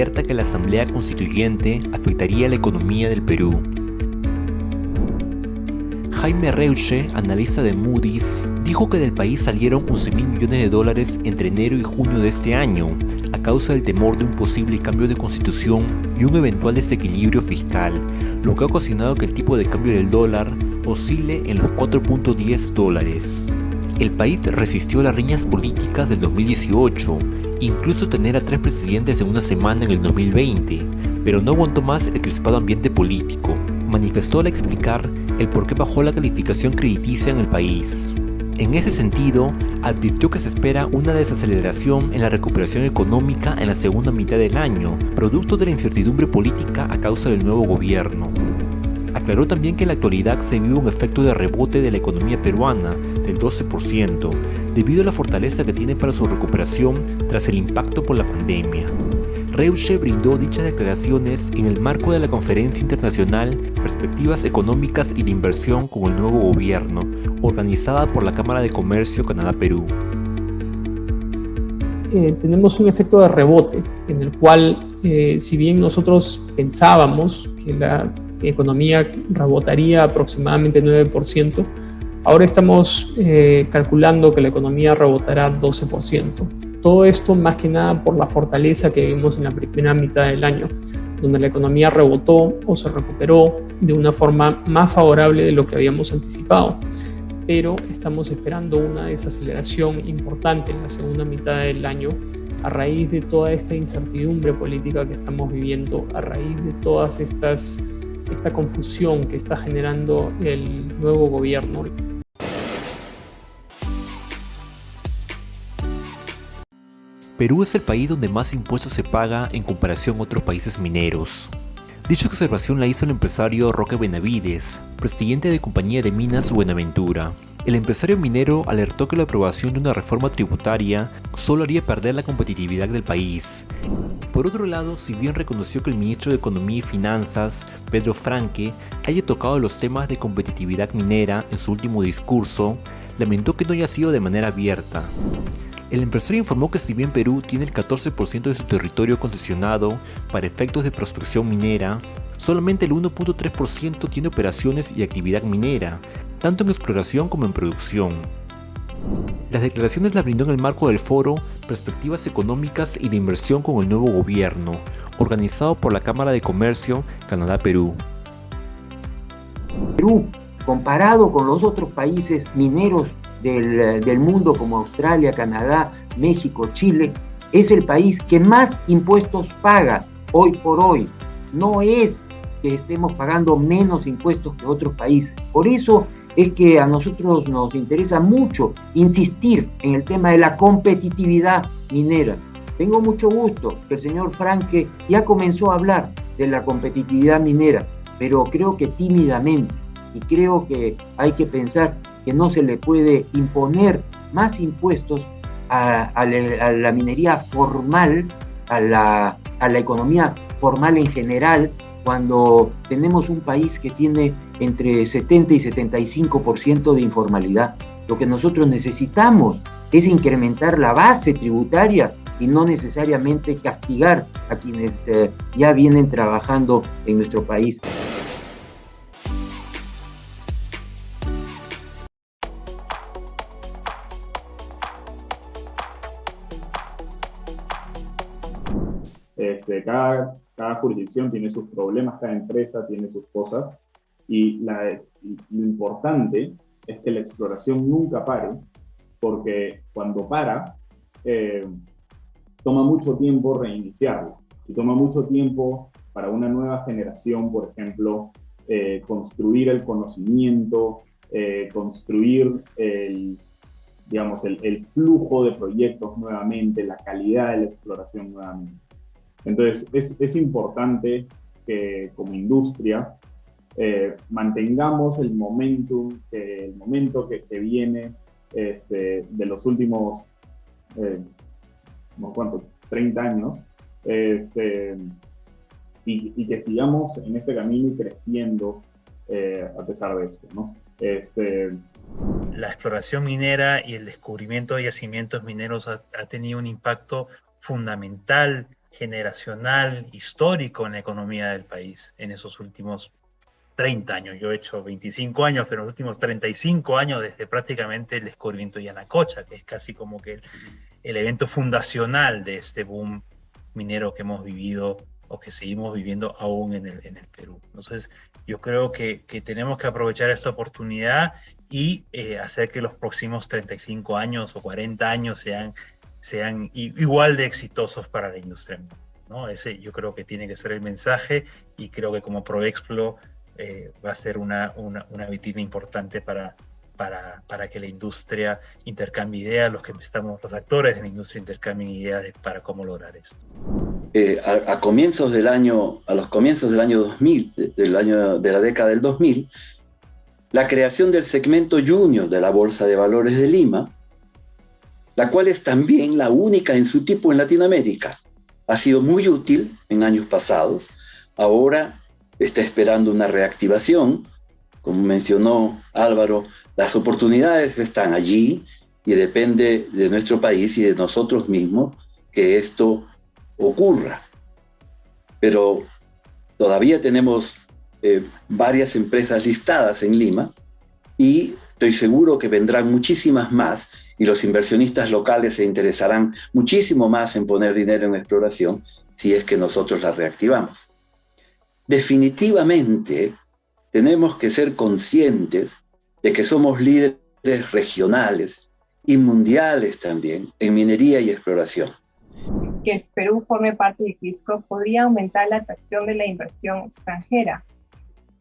alerta que la Asamblea Constituyente afectaría la economía del Perú. Jaime Reuche, analista de Moody's, dijo que del país salieron $11.000 millones entre enero y junio de este año, a causa del temor de un posible cambio de constitución y un eventual desequilibrio fiscal, lo que ha ocasionado que el tipo de cambio del dólar oscile en los $4.10. El país resistió las riñas políticas del 2018, incluso tener a 3 presidentes en una semana en el 2020, pero no aguantó más el crispado ambiente político. Manifestó al explicar el por qué bajó la calificación crediticia en el país. En ese sentido, advirtió que se espera una desaceleración en la recuperación económica en la segunda mitad del año, producto de la incertidumbre política a causa del nuevo gobierno. Aclaró también que en la actualidad se vive un efecto de rebote de la economía peruana del 12%, debido a la fortaleza que tiene para su recuperación tras el impacto por la pandemia. Reuche brindó dichas declaraciones en el marco de la Conferencia Internacional Perspectivas Económicas y de Inversión con el Nuevo Gobierno, organizada por la Cámara de Comercio Canadá-Perú. Tenemos un efecto de rebote, en el cual, si bien nosotros pensábamos que la economía rebotaría aproximadamente 9%, ahora estamos calculando que la economía rebotará 12%. Todo esto más que nada por la fortaleza que vimos en la primera mitad del año, donde la economía rebotó o se recuperó de una forma más favorable de lo que habíamos anticipado. Pero estamos esperando una desaceleración importante en la segunda mitad del año a raíz de toda esta incertidumbre política que estamos viviendo, a raíz de todas esta confusión que está generando el nuevo gobierno. Perú es el país donde más impuestos se paga en comparación a otros países mineros. Dicha observación la hizo el empresario Roque Benavides, presidente de Compañía de Minas Buenaventura. El empresario minero alertó que la aprobación de una reforma tributaria solo haría perder la competitividad del país. Por otro lado, si bien reconoció que el ministro de Economía y Finanzas, Pedro Franque, haya tocado los temas de competitividad minera en su último discurso, lamentó que no haya sido de manera abierta. El empresario informó que si bien Perú tiene el 14% de su territorio concesionado para efectos de prospección minera, solamente el 1.3% tiene operaciones y actividad minera, tanto en exploración como en producción. Las declaraciones las brindó en el marco del foro Perspectivas Económicas y de Inversión con el Nuevo Gobierno, organizado por la Cámara de Comercio Canadá-Perú. Perú, comparado con los otros países mineros del mundo como Australia, Canadá, México, Chile, es el país que más impuestos paga hoy por hoy. No es que estemos pagando menos impuestos que otros países. Por eso es que a nosotros nos interesa mucho insistir en el tema de la competitividad minera. Tengo mucho gusto que el señor Franque ya comenzó a hablar de la competitividad minera, pero creo que tímidamente, y creo que hay que pensar que no se le puede imponer más impuestos a la minería formal, a la economía formal en general, cuando tenemos un país que tiene entre 70 y 75% de informalidad. Lo que nosotros necesitamos es incrementar la base tributaria y no necesariamente castigar a quienes ya vienen trabajando en nuestro país. Cada jurisdicción tiene sus problemas, cada empresa tiene sus cosas, y lo importante es que la exploración nunca pare, porque cuando para, toma mucho tiempo reiniciarla, y toma mucho tiempo para una nueva generación, por ejemplo, construir el conocimiento, construir el flujo de proyectos nuevamente, la calidad de la exploración nuevamente. Entonces, es importante que como industria mantengamos el momento que viene de los últimos 30 años, y que sigamos en este camino y creciendo a pesar de esto, ¿no? La exploración minera y el descubrimiento de yacimientos mineros ha tenido un impacto fundamental generacional, histórico en la economía del país en esos últimos 30 años. Yo he hecho 25 años, pero en los últimos 35 años desde prácticamente el descubrimiento de Yanacocha, que es casi como que el evento fundacional de este boom minero que hemos vivido o que seguimos viviendo aún en el Perú. Entonces, yo creo que tenemos que aprovechar esta oportunidad y hacer que los próximos 35 años o 40 años sean igual de exitosos para la industria, ¿no? Ese yo creo que tiene que ser el mensaje, y creo que como Prodexplo va a ser una vitrina importante para que la industria intercambie ideas, los actores de la industria intercambien ideas para cómo lograr esto. A los comienzos del año 2000, de la década del 2000, la creación del segmento junior de la Bolsa de Valores de Lima, la cual es también la única en su tipo en Latinoamérica, ha sido muy útil en años pasados. Ahora está esperando una reactivación. Como mencionó Álvaro, las oportunidades están allí y depende de nuestro país y de nosotros mismos que esto ocurra. Pero todavía tenemos varias empresas listadas en Lima y estoy seguro que vendrán muchísimas más, y los inversionistas locales se interesarán muchísimo más en poner dinero en exploración si es que nosotros la reactivamos. Definitivamente tenemos que ser conscientes de que somos líderes regionales y mundiales también en minería y exploración. Que el Perú forme parte del CRISCO podría aumentar la atracción de la inversión extranjera.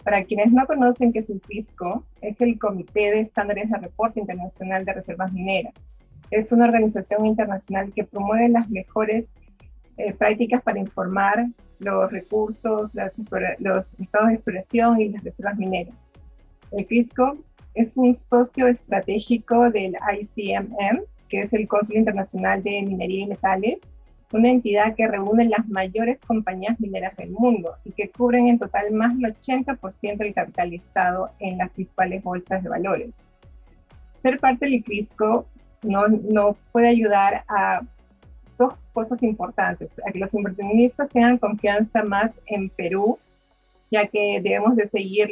Para quienes no conocen qué es el CRISCO, es el Comité de Estándares de Reporte Internacional de Reservas Mineras. Es una organización internacional que promueve las mejores prácticas para informar los recursos, los estados de exploración y las reservas mineras. El CRISCO es un socio estratégico del ICMM, que es el Cónsul Internacional de Minería y Metales, una entidad que reúne las mayores compañías mineras del mundo y que cubren en total más del 80% del capital listado en las principales bolsas de valores. Ser parte del CRISCO no puede ayudar a dos cosas importantes: a que los inversionistas tengan confianza más en Perú, ya que debemos de seguir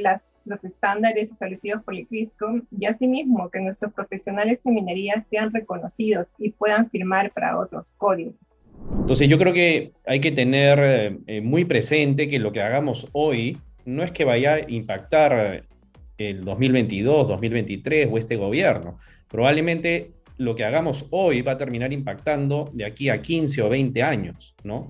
los estándares establecidos por el CRISCO, y asimismo que nuestros profesionales en minería sean reconocidos y puedan firmar para otros códigos. Entonces yo creo que hay que tener muy presente que lo que hagamos hoy no es que vaya a impactar el 2022, 2023 o este gobierno. Probablemente lo que hagamos hoy va a terminar impactando de aquí a 15 o 20 años, ¿no?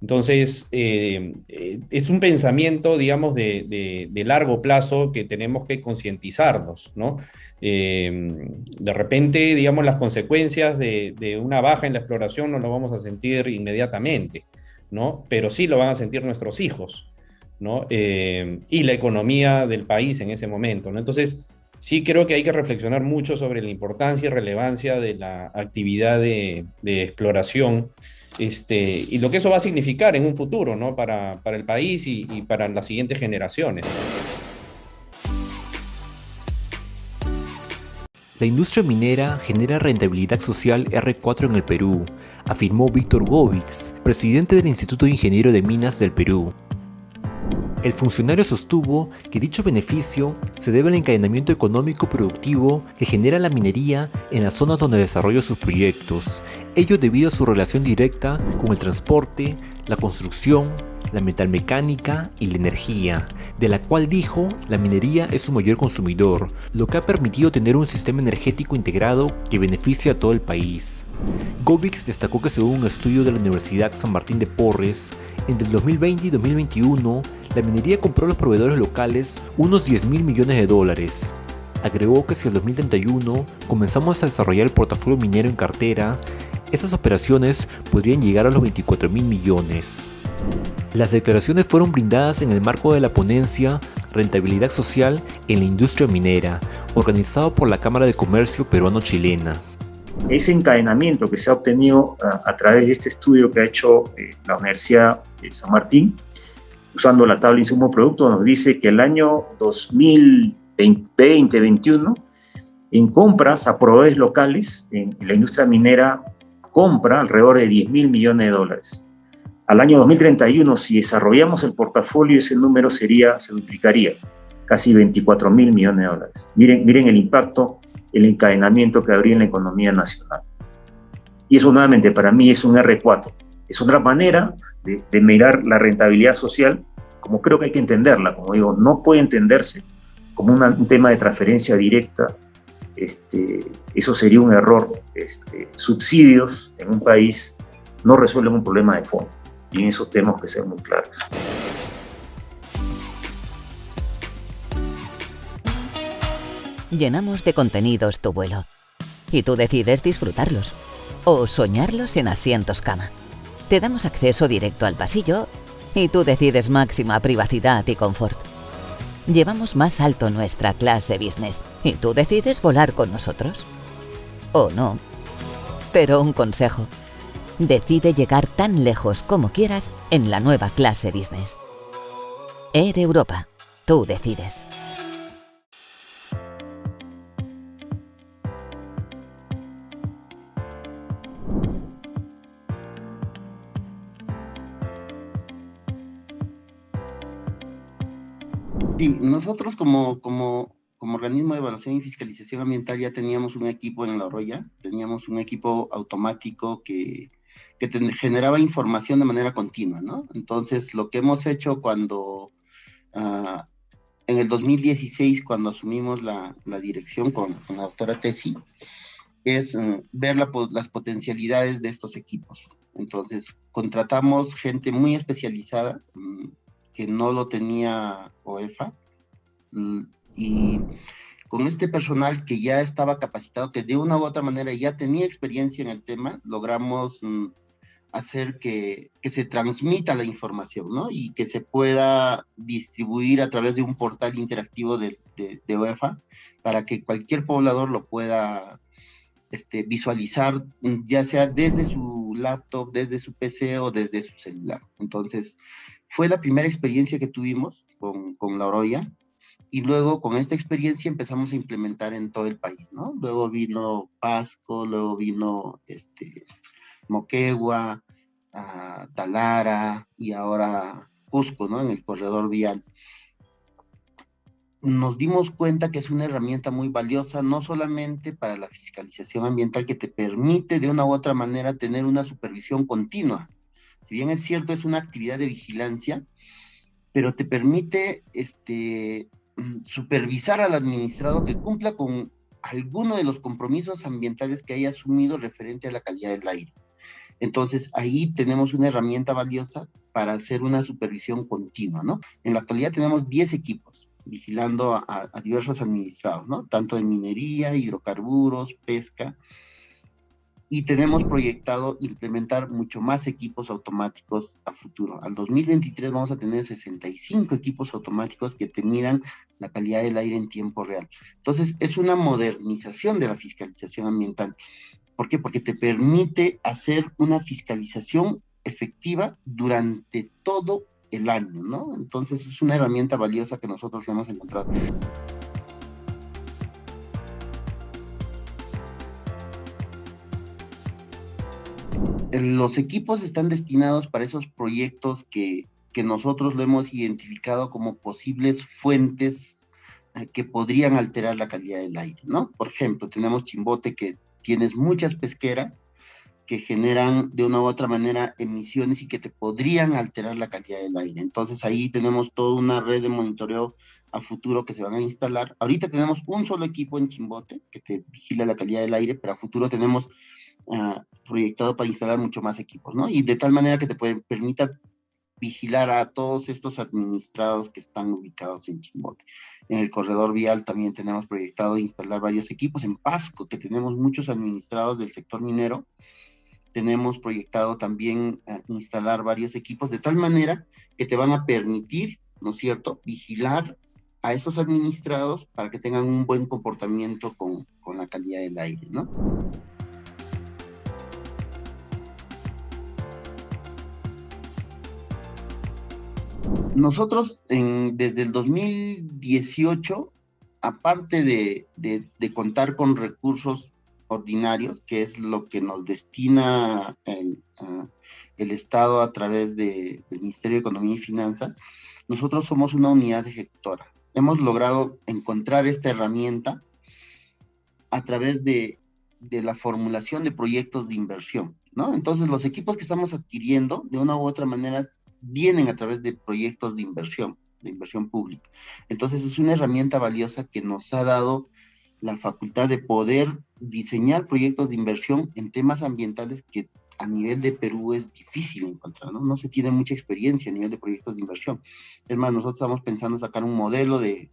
Entonces, es un pensamiento, digamos, de largo plazo que tenemos que concientizarnos, ¿no? De repente, digamos, las consecuencias de una baja en la exploración no lo vamos a sentir inmediatamente, ¿no? Pero sí lo van a sentir nuestros hijos, ¿no? Y la economía del país en ese momento, ¿no? Entonces, sí creo que hay que reflexionar mucho sobre la importancia y relevancia de la actividad de exploración, y lo que eso va a significar en un futuro, ¿no? Para el país y para las siguientes generaciones. La industria minera genera rentabilidad social R4 en el Perú, afirmó Víctor Góvix, presidente del Instituto de Ingeniero de Minas del Perú. El funcionario sostuvo que dicho beneficio se debe al encadenamiento económico productivo que genera la minería en las zonas donde desarrolla sus proyectos, ello debido a su relación directa con el transporte, la construcción, la metalmecánica y la energía, de la cual dijo la minería es su mayor consumidor, lo que ha permitido tener un sistema energético integrado que beneficia a todo el país. Góvix destacó que según un estudio de la Universidad San Martín de Porres, entre el 2020 y 2021, la minería compró a los proveedores locales unos $10.000 millones. Agregó que si en el 2031 comenzamos a desarrollar el portafolio minero en cartera, estas operaciones podrían llegar a los $24.000 millones. Las declaraciones fueron brindadas en el marco de la ponencia Rentabilidad Social en la Industria Minera, organizado por la Cámara de Comercio Peruano-Chilena. Ese encadenamiento que se ha obtenido a través de este estudio que ha hecho la Universidad de San Martín, usando la tabla insumo-producto, nos dice que el año 2020-2021, en compras a proveedores locales, en la industria minera compra alrededor de $10.000 millones. Al año 2031, si desarrollamos el portafolio, ese número se duplicaría, casi 24.000 millones de dólares. Miren el impacto, el encadenamiento que habría en la economía nacional. Y eso nuevamente para mí es un R4. Es otra manera de mirar la rentabilidad social, como creo que hay que entenderla. Como digo, no puede entenderse como un tema de transferencia directa. Eso sería un error. Subsidios en un país no resuelven un problema de fondo. Y en eso tenemos que ser muy claros. Llenamos de contenidos tu vuelo y tú decides disfrutarlos o soñarlos en asientos cama. Te damos acceso directo al pasillo y tú decides máxima privacidad y confort. Llevamos más alto nuestra clase business y tú decides volar con nosotros. O no. Pero un consejo. Decide llegar tan lejos como quieras en la nueva clase business. Air Europa. Tú decides. Sí, nosotros como organismo de evaluación y fiscalización ambiental ya teníamos un equipo en La Oroya, teníamos un equipo automático que generaba información de manera continua, ¿no? Entonces, lo que hemos hecho cuando, en el 2016, cuando asumimos la dirección con la doctora Tesi, es ver las potencialidades de estos equipos. Entonces, contratamos gente muy especializada, que no lo tenía OEFA, y con este personal que ya estaba capacitado, que de una u otra manera ya tenía experiencia en el tema, logramos hacer que se transmita la información, ¿no? Y que se pueda distribuir a través de un portal interactivo de OEFA, para que cualquier poblador lo pueda visualizar, ya sea desde su laptop, desde su PC o desde su celular. Entonces, fue la primera experiencia que tuvimos con La Oroya, y luego con esta experiencia empezamos a implementar en todo el país, ¿no? Luego vino Pasco, luego vino Moquegua, Talara y ahora Cusco, ¿no? En el corredor vial. Nos dimos cuenta que es una herramienta muy valiosa, no solamente para la fiscalización ambiental, que te permite de una u otra manera tener una supervisión continua. Si bien es cierto, es una actividad de vigilancia, pero te permite supervisar al administrado que cumpla con alguno de los compromisos ambientales que haya asumido referente a la calidad del aire. Entonces, ahí tenemos una herramienta valiosa para hacer una supervisión continua, ¿no? En la actualidad tenemos 10 equipos vigilando a diversos administrados, ¿no? Tanto de minería, hidrocarburos, pesca, y tenemos proyectado implementar mucho más equipos automáticos a futuro. Al 2023 vamos a tener 65 equipos automáticos que te midan la calidad del aire en tiempo real. Entonces, es una modernización de la fiscalización ambiental. ¿Por qué? Porque te permite hacer una fiscalización efectiva durante todo el año, ¿no? Entonces, es una herramienta valiosa que nosotros hemos encontrado. Los equipos están destinados para esos proyectos que nosotros lo hemos identificado como posibles fuentes que podrían alterar la calidad del aire, ¿no? Por ejemplo, tenemos Chimbote, que tienes muchas pesqueras que generan de una u otra manera emisiones y que te podrían alterar la calidad del aire. Entonces ahí tenemos toda una red de monitoreo a futuro que se van a instalar. Ahorita tenemos un solo equipo en Chimbote que te vigila la calidad del aire, pero a futuro tenemos proyectado para instalar mucho más equipos, ¿no? Y de tal manera que te permita vigilar a todos estos administrados que están ubicados en Chimbote. En el corredor vial también tenemos proyectado instalar varios equipos. En Pasco, que tenemos muchos administrados del sector minero, tenemos proyectado también instalar varios equipos, de tal manera que te van a permitir, ¿no es cierto?, vigilar a esos administrados para que tengan un buen comportamiento con la calidad del aire, ¿no? Nosotros desde el 2018, aparte de contar con recursos ordinarios, que es lo que nos destina el Estado a través del Ministerio de Economía y Finanzas, nosotros somos una unidad ejecutora. Hemos logrado encontrar esta herramienta a través de la formulación de proyectos de inversión, ¿no? Entonces, los equipos que estamos adquiriendo, de una u otra manera, vienen a través de proyectos de inversión pública. Entonces, es una herramienta valiosa que nos ha dado la facultad de poder diseñar proyectos de inversión en temas ambientales que a nivel de Perú es difícil encontrar, ¿no? No se tiene mucha experiencia a nivel de proyectos de inversión. Es más, nosotros estamos pensando en sacar un modelo de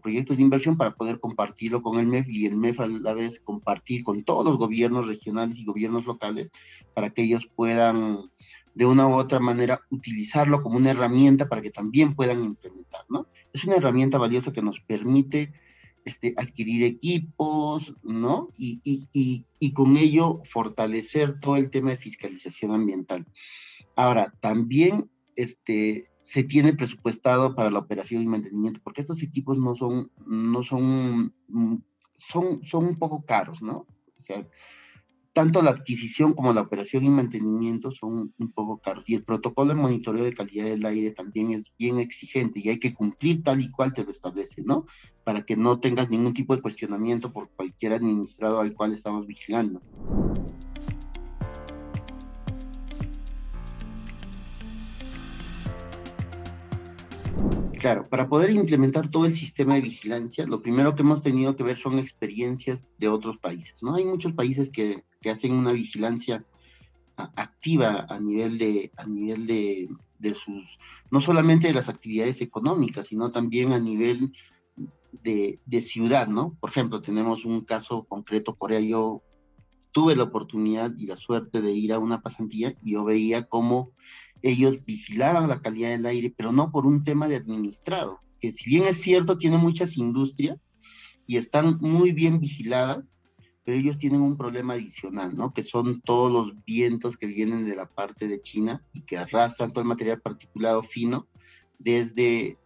proyectos de inversión para poder compartirlo con el MEF y el MEF a la vez compartir con todos los gobiernos regionales y gobiernos locales para que ellos puedan de una u otra manera utilizarlo como una herramienta para que también puedan implementar, ¿no? Es una herramienta valiosa que nos permite adquirir equipos, ¿no? Y con ello fortalecer todo el tema de fiscalización ambiental. Ahora, también se tiene presupuestado para la operación y mantenimiento, porque estos equipos son un poco caros, ¿no? O sea, tanto la adquisición como la operación y mantenimiento son un poco caros. Y el protocolo de monitoreo de calidad del aire también es bien exigente y hay que cumplir tal y cual te lo establece, ¿no? Para que no tengas ningún tipo de cuestionamiento por cualquier administrado al cual estamos vigilando. Claro, para poder implementar todo el sistema de vigilancia, lo primero que hemos tenido que ver son experiencias de otros países, ¿no? Hay muchos países que hacen una vigilancia activa a nivel de sus, no solamente de las actividades económicas, sino también a nivel de ciudad, ¿no? Por ejemplo, tenemos un caso concreto, Corea. Yo tuve la oportunidad y la suerte de ir a una pasantía y yo veía cómo ellos vigilaban la calidad del aire, pero no por un tema de administrado, que si bien es cierto, tiene muchas industrias y están muy bien vigiladas, pero ellos tienen un problema adicional, ¿no? Que son todos los vientos que vienen de la parte de China y que arrastran todo el material particulado fino desde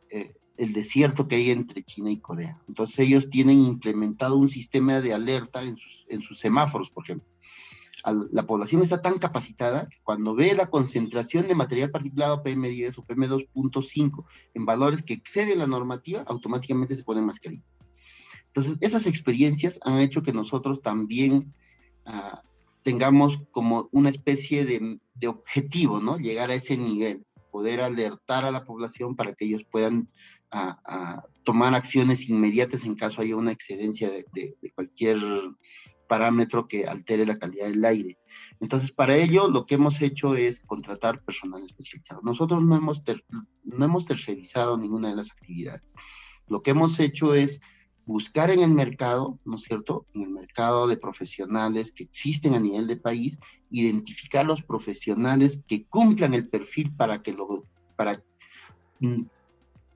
el desierto que hay entre China y Corea. Entonces ellos tienen implementado un sistema de alerta en sus semáforos, por ejemplo. La población está tan capacitada que cuando ve la concentración de material particulado PM10 o PM2.5 en valores que exceden la normativa, automáticamente se ponen mascarillas. Entonces, esas experiencias han hecho que nosotros también tengamos como una especie de objetivo, ¿no? Llegar a ese nivel, poder alertar a la población para que ellos puedan tomar acciones inmediatas en caso haya una excedencia de cualquier parámetro que altere la calidad del aire. Entonces, para ello, lo que hemos hecho es contratar personal especializado. Nosotros no hemos tercerizado ninguna de las actividades. Lo que hemos hecho es buscar en el mercado, ¿no es cierto?, en el mercado de profesionales que existen a nivel de país, identificar los profesionales que cumplan el perfil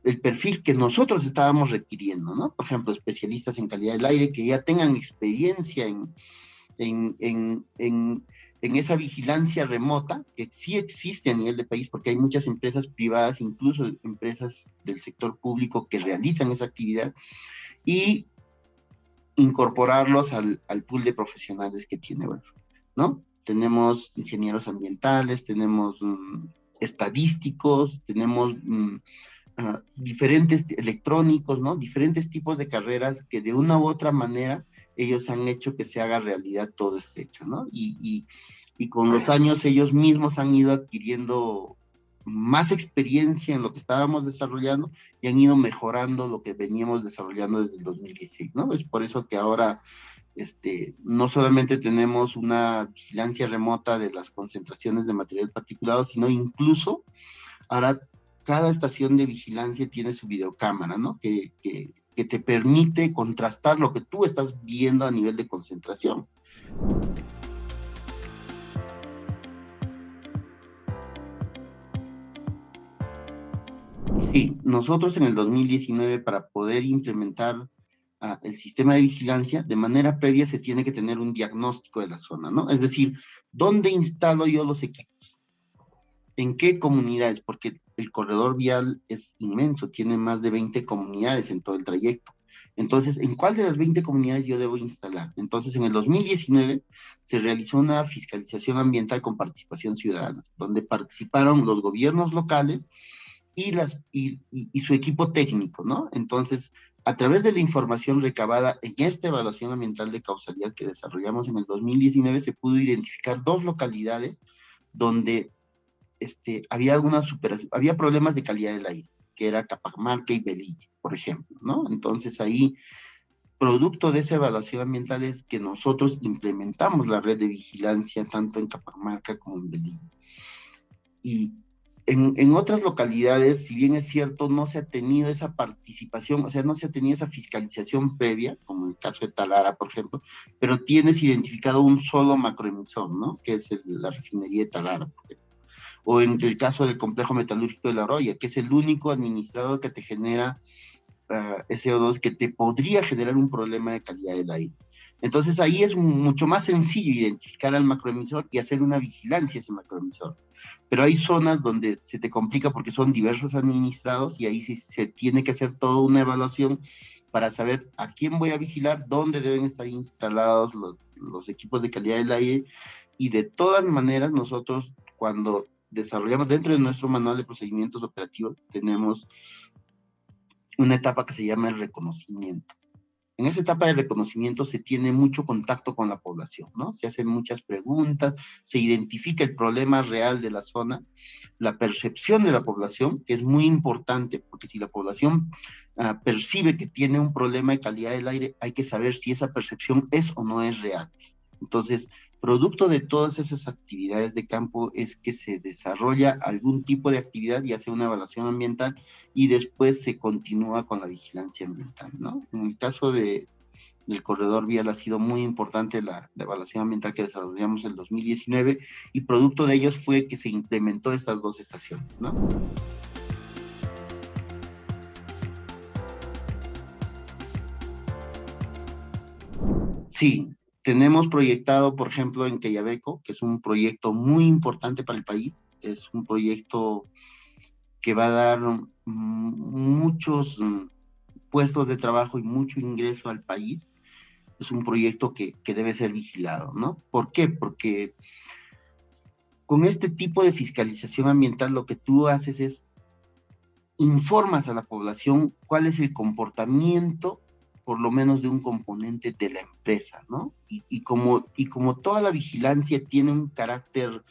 el perfil que nosotros estábamos requiriendo, ¿no? Por ejemplo, especialistas en calidad del aire que ya tengan experiencia en esa vigilancia remota, que sí existe a nivel de país, porque hay muchas empresas privadas, incluso empresas del sector público que realizan esa actividad, y incorporarlos al pool de profesionales que tiene, ¿no? Tenemos ingenieros ambientales, tenemos estadísticos, tenemos diferentes electrónicos, ¿no? Diferentes tipos de carreras que de una u otra manera ellos han hecho que se haga realidad todo este hecho, ¿no? Y con los años ellos mismos han ido adquiriendo más experiencia en lo que estábamos desarrollando y han ido mejorando lo que veníamos desarrollando desde el 2016, ¿no? Es por eso que ahora no solamente tenemos una vigilancia remota de las concentraciones de material particulado, sino incluso ahora cada estación de vigilancia tiene su videocámara, ¿no? Que te permite contrastar lo que tú estás viendo a nivel de concentración. Sí, nosotros en el 2019, para poder implementar el sistema de vigilancia, de manera previa se tiene que tener un diagnóstico de la zona, ¿no? Es decir, ¿dónde instalo yo los equipos? ¿En qué comunidades? Porque el corredor vial es inmenso, tiene más de 20 comunidades en todo el trayecto. Entonces, ¿en cuál de las 20 comunidades yo debo instalar? Entonces, en el 2019 se realizó una fiscalización ambiental con participación ciudadana, donde participaron los gobiernos locales y su equipo técnico, ¿no? Entonces, a través de la información recabada en esta evaluación ambiental de causalidad que desarrollamos en el 2019, se pudo identificar 2 localidades donde había problemas de calidad del aire, que era Capamarca y Velille, por ejemplo, ¿no? Entonces ahí, producto de esa evaluación ambiental es que nosotros implementamos la red de vigilancia tanto en Capamarca como en Velille. Y en otras localidades, si bien es cierto, no se ha tenido esa participación, o sea, no se ha tenido esa fiscalización previa, como en el caso de Talara, por ejemplo, pero tienes identificado un solo macroemisor, ¿no? Que es la refinería de Talara, por ejemplo. O en el caso del complejo metalúrgico de La Roya, que es el único administrador que te genera SO2, que te podría generar un problema de calidad del aire. Entonces ahí es mucho más sencillo identificar al macroemisor y hacer una vigilancia a ese macroemisor. Pero hay zonas donde se te complica porque son diversos administrados y ahí se tiene que hacer toda una evaluación para saber a quién voy a vigilar, dónde deben estar instalados los equipos de calidad del aire. Y de todas maneras nosotros, cuando desarrollamos dentro de nuestro manual de procedimientos operativos, tenemos una etapa que se llama el reconocimiento. En esa etapa de reconocimiento se tiene mucho contacto con la población, ¿no? Se hacen muchas preguntas, se identifica el problema real de la zona, la percepción de la población, que es muy importante, porque si la población percibe que tiene un problema de calidad del aire, hay que saber si esa percepción es o no es real. Entonces, producto de todas esas actividades de campo es que se desarrolla algún tipo de actividad, ya sea una evaluación ambiental, y después se continúa con la vigilancia ambiental, ¿no? En el caso del corredor vial ha sido muy importante la evaluación ambiental que desarrollamos en el 2019, y producto de ellos fue que se implementó estas 2 estaciones, ¿no? Sí. Tenemos proyectado, por ejemplo, en Quellaveco, que es un proyecto muy importante para el país, es un proyecto que va a dar muchos puestos de trabajo y mucho ingreso al país. Es un proyecto que debe ser vigilado, ¿no? ¿Por qué? Porque con este tipo de fiscalización ambiental lo que tú haces es informas a la población cuál es el comportamiento, por lo menos de un componente de la empresa, ¿no? Y como toda la vigilancia tiene un carácter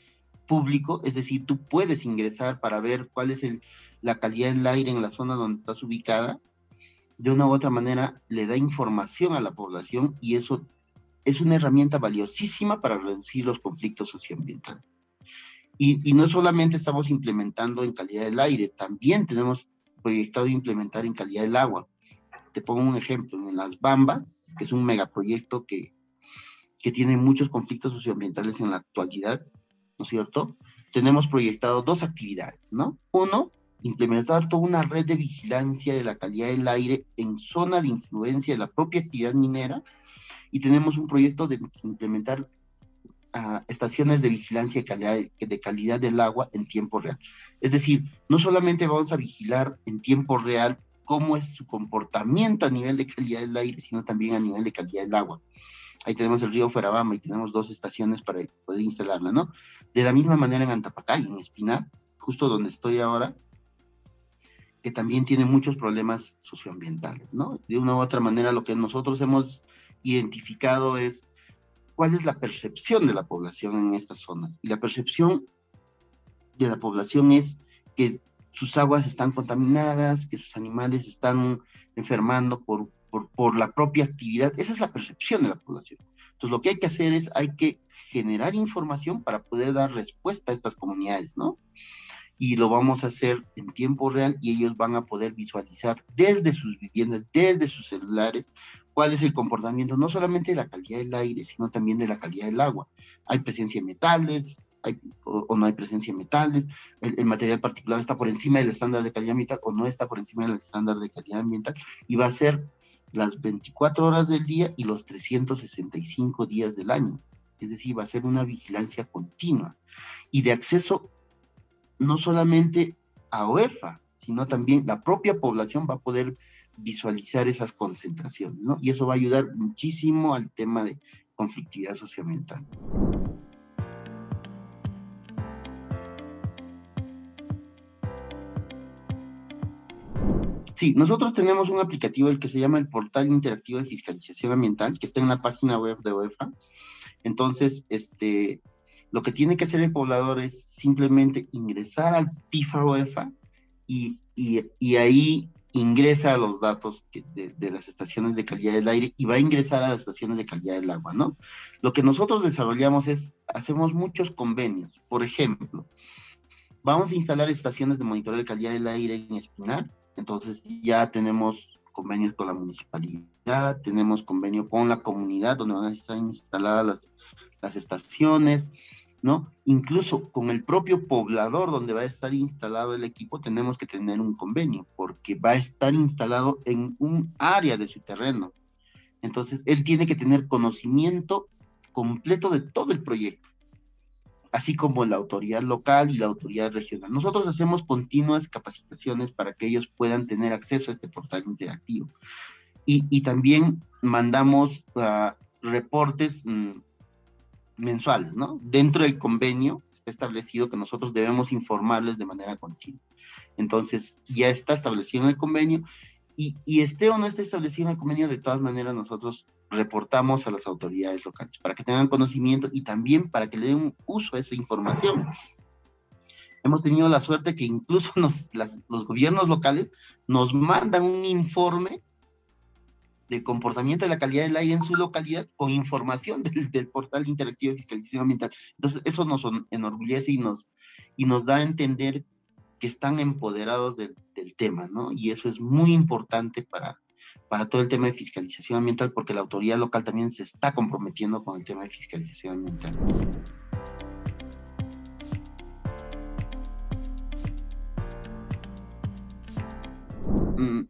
público, es decir, tú puedes ingresar para ver cuál es la calidad del aire en la zona donde estás ubicada, de una u otra manera le da información a la población y eso es una herramienta valiosísima para reducir los conflictos socioambientales. Y no solamente estamos implementando en calidad del aire, también tenemos proyectado implementar en calidad del agua. Te pongo un ejemplo, en Las Bambas, que es un megaproyecto que tiene muchos conflictos socioambientales en la actualidad, ¿no es cierto? Tenemos proyectado 2 actividades, ¿no? Uno, implementar toda una red de vigilancia de la calidad del aire en zona de influencia de la propia actividad minera, y tenemos un proyecto de implementar estaciones de vigilancia de calidad del agua en tiempo real. Es decir, no solamente vamos a vigilar en tiempo real cómo es su comportamiento a nivel de calidad del aire, sino también a nivel de calidad del agua. Ahí tenemos el río Fuerabamba y tenemos 2 estaciones para poder instalarla, ¿no? De la misma manera en Antapacay, en Espinar, justo donde estoy ahora, que también tiene muchos problemas socioambientales, ¿no? De una u otra manera, lo que nosotros hemos identificado es cuál es la percepción de la población en estas zonas. Y la percepción de la población es que sus aguas están contaminadas, que sus animales están enfermando por la propia actividad. Esa es la percepción de la población. Entonces, lo que hay que hacer es, hay que generar información para poder dar respuesta a estas comunidades, ¿no? Y lo vamos a hacer en tiempo real y ellos van a poder visualizar desde sus viviendas, desde sus celulares, cuál es el comportamiento, no solamente de la calidad del aire, sino también de la calidad del agua. Hay presencia de metales, o no hay presencia de metales, el material particulado está por encima del estándar de calidad ambiental o no está por encima del estándar de calidad ambiental, y va a ser las 24 horas del día y los 365 días del año. Es decir, va a ser una vigilancia continua y de acceso no solamente a OEFA, sino también la propia población va a poder visualizar esas concentraciones, ¿no? Y eso va a ayudar muchísimo al tema de conflictividad socioambiental. Sí, nosotros tenemos un aplicativo el que se llama el Portal Interactivo de Fiscalización Ambiental, que está en la página web de OEFA. Entonces, lo que tiene que hacer el poblador es simplemente ingresar al PIFA OEFA y ahí ingresa los datos de las estaciones de calidad del aire y va a ingresar a las estaciones de calidad del agua, ¿no? Lo que nosotros desarrollamos hacemos muchos convenios. Por ejemplo, vamos a instalar estaciones de monitoreo de calidad del aire en Espinar. Entonces ya tenemos convenios con la municipalidad, tenemos convenio con la comunidad donde van a estar instaladas las estaciones, ¿no? Incluso con el propio poblador donde va a estar instalado el equipo tenemos que tener un convenio, porque va a estar instalado en un área de su terreno. Entonces él tiene que tener conocimiento completo de todo el proyecto, así como la autoridad local y la autoridad regional. Nosotros hacemos continuas capacitaciones para que ellos puedan tener acceso a este portal interactivo. Y también mandamos reportes mensuales, ¿no? Dentro del convenio está establecido que nosotros debemos informarles de manera continua. Entonces, ya está establecido en el convenio, y esté o no esté establecido en el convenio, de todas maneras nosotros reportamos a las autoridades locales para que tengan conocimiento y también para que le den uso a esa información. Hemos tenido la suerte que incluso los gobiernos locales nos mandan un informe de comportamiento de la calidad del aire en su localidad con información del portal interactivo de fiscalización ambiental. Entonces eso nos enorgullece y nos da a entender que están empoderados del tema, ¿no? Y eso es muy importante para todo el tema de fiscalización ambiental, porque la autoridad local también se está comprometiendo con el tema de fiscalización ambiental.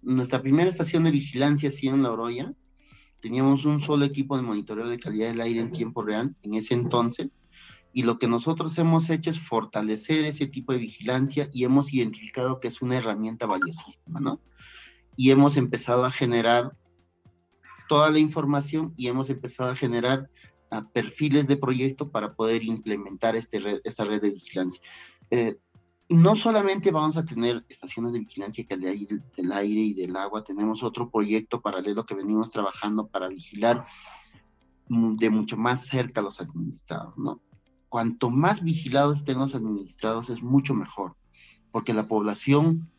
Nuestra primera estación de vigilancia, sí, en La Oroya, teníamos un solo equipo de monitoreo de calidad del aire en tiempo real en ese entonces, y lo que nosotros hemos hecho es fortalecer ese tipo de vigilancia y hemos identificado que es una herramienta valiosísima, ¿no? Y hemos empezado a generar toda la información y hemos empezado a generar perfiles de proyecto para poder implementar esta red de vigilancia. No solamente vamos a tener estaciones de vigilancia del aire y del agua, tenemos otro proyecto paralelo que venimos trabajando para vigilar de mucho más cerca a los administrados, ¿no? Cuanto más vigilados estén los administrados es mucho mejor, porque la población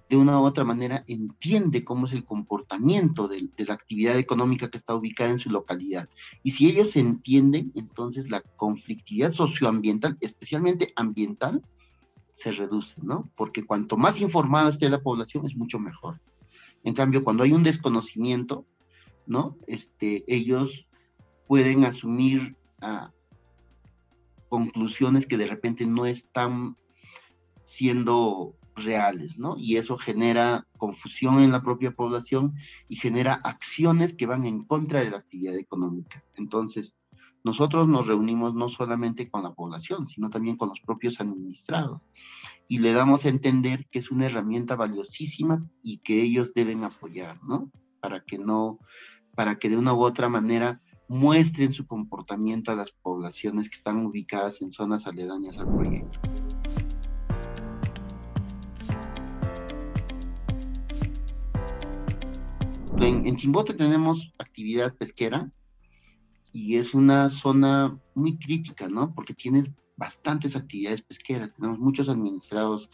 de una u otra manera entiende cómo es el comportamiento de la actividad económica que está ubicada en su localidad. Y si ellos entienden, entonces la conflictividad socioambiental, especialmente ambiental, se reduce, ¿no? Porque cuanto más informada esté la población es mucho mejor. En cambio, cuando hay un desconocimiento, ¿no? Ellos pueden asumir conclusiones que de repente no están siendo reales, ¿no? Y eso genera confusión en la propia población y genera acciones que van en contra de la actividad económica. Entonces, nosotros nos reunimos no solamente con la población, sino también con los propios administrados y le damos a entender que es una herramienta valiosísima y que ellos deben apoyar, ¿no? Para que de una u otra manera muestren su comportamiento a las poblaciones que están ubicadas en zonas aledañas al proyecto. En Chimbote tenemos actividad pesquera y es una zona muy crítica, ¿no? Porque tienes bastantes actividades pesqueras, tenemos muchos administrados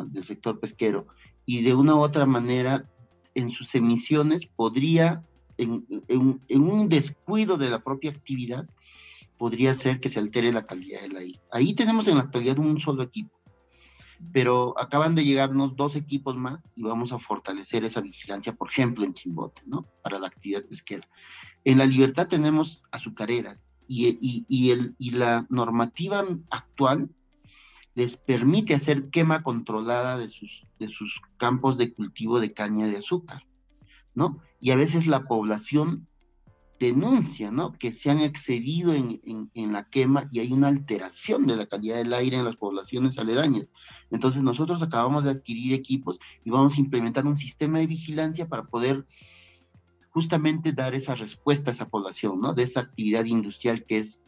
del sector pesquero y de una u otra manera en sus emisiones podría, en un descuido de la propia actividad, podría ser que se altere la calidad del aire. Ahí tenemos en la actualidad un solo equipo, pero acaban de llegarnos 2 equipos más y vamos a fortalecer esa vigilancia, por ejemplo, en Chimbote, ¿no? Para la actividad pesquera. En La Libertad tenemos azucareras y la normativa actual les permite hacer quema controlada de sus campos de cultivo de caña de azúcar, ¿no? Y a veces la población denuncia, ¿no?, que se han excedido en la quema y hay una alteración de la calidad del aire en las poblaciones aledañas. Entonces nosotros acabamos de adquirir equipos y vamos a implementar un sistema de vigilancia para poder justamente dar esa respuesta a esa población, ¿no?, de esa actividad industrial que es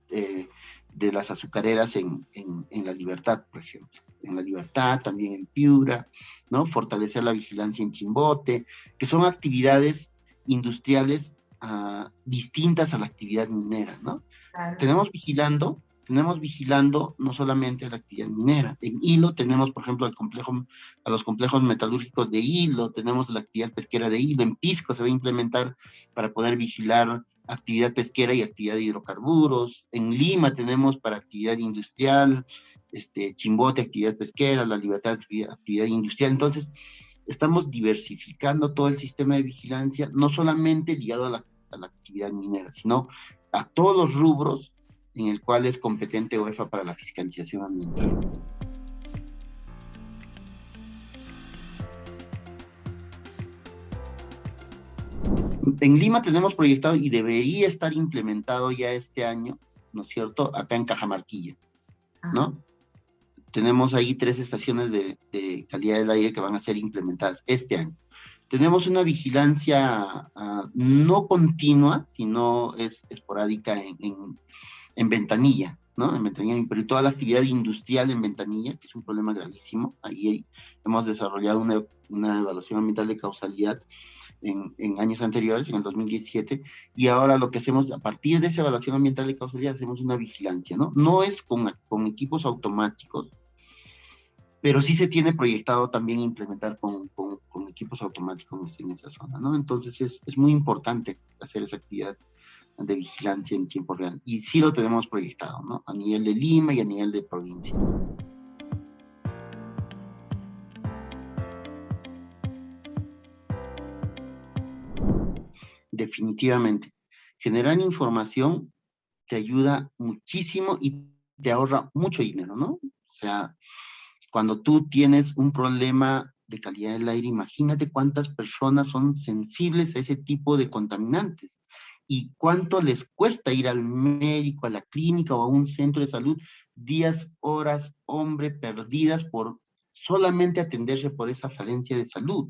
de las azucareras en La Libertad, por ejemplo. En La Libertad, también en Piura, ¿no?, fortalecer la vigilancia en Chimbote, que son actividades industriales distintas a la actividad minera, ¿no? Claro. Tenemos vigilando no solamente la actividad minera. En Hilo tenemos, por ejemplo, a los complejos metalúrgicos de Hilo, tenemos la actividad pesquera de Hilo, en Pisco se va a implementar para poder vigilar actividad pesquera y actividad de hidrocarburos. En Lima tenemos para actividad industrial, Chimbote, actividad pesquera, La Libertad, actividad industrial. Entonces, estamos diversificando todo el sistema de vigilancia, no solamente ligado a la actividad minera, sino a todos los rubros en el cual es competente OEFA para la fiscalización ambiental. En Lima tenemos proyectado y debería estar implementado ya este año, ¿no es cierto?, acá en Cajamarquilla, ¿no? Tenemos ahí 3 estaciones de calidad del aire que van a ser implementadas este año. Tenemos una vigilancia no continua, sino es esporádica en Ventanilla, ¿no? En Ventanilla, pero toda la actividad industrial en Ventanilla, que es un problema gravísimo. Ahí hemos desarrollado una evaluación ambiental de causalidad en años anteriores, en el 2017, y ahora lo que hacemos, a partir de esa evaluación ambiental de causalidad, hacemos una vigilancia, ¿no? No es con equipos automáticos, pero sí se tiene proyectado también implementar con equipos automáticos en esa zona, ¿no? Entonces es muy importante hacer esa actividad de vigilancia en tiempo real, y sí lo tenemos proyectado, ¿no?, a nivel de Lima y a nivel de provincias. Definitivamente, generar información te ayuda muchísimo y te ahorra mucho dinero, ¿no? O sea, cuando tú tienes un problema de calidad del aire, imagínate cuántas personas son sensibles a ese tipo de contaminantes y cuánto les cuesta ir al médico, a la clínica o a un centro de salud, días, horas, hombre, perdidas por solamente atenderse por esa falencia de salud.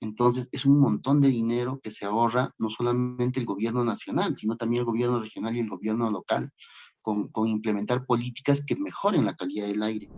Entonces, es un montón de dinero que se ahorra no solamente el gobierno nacional, sino también el gobierno regional y el gobierno local, con implementar políticas que mejoren la calidad del aire.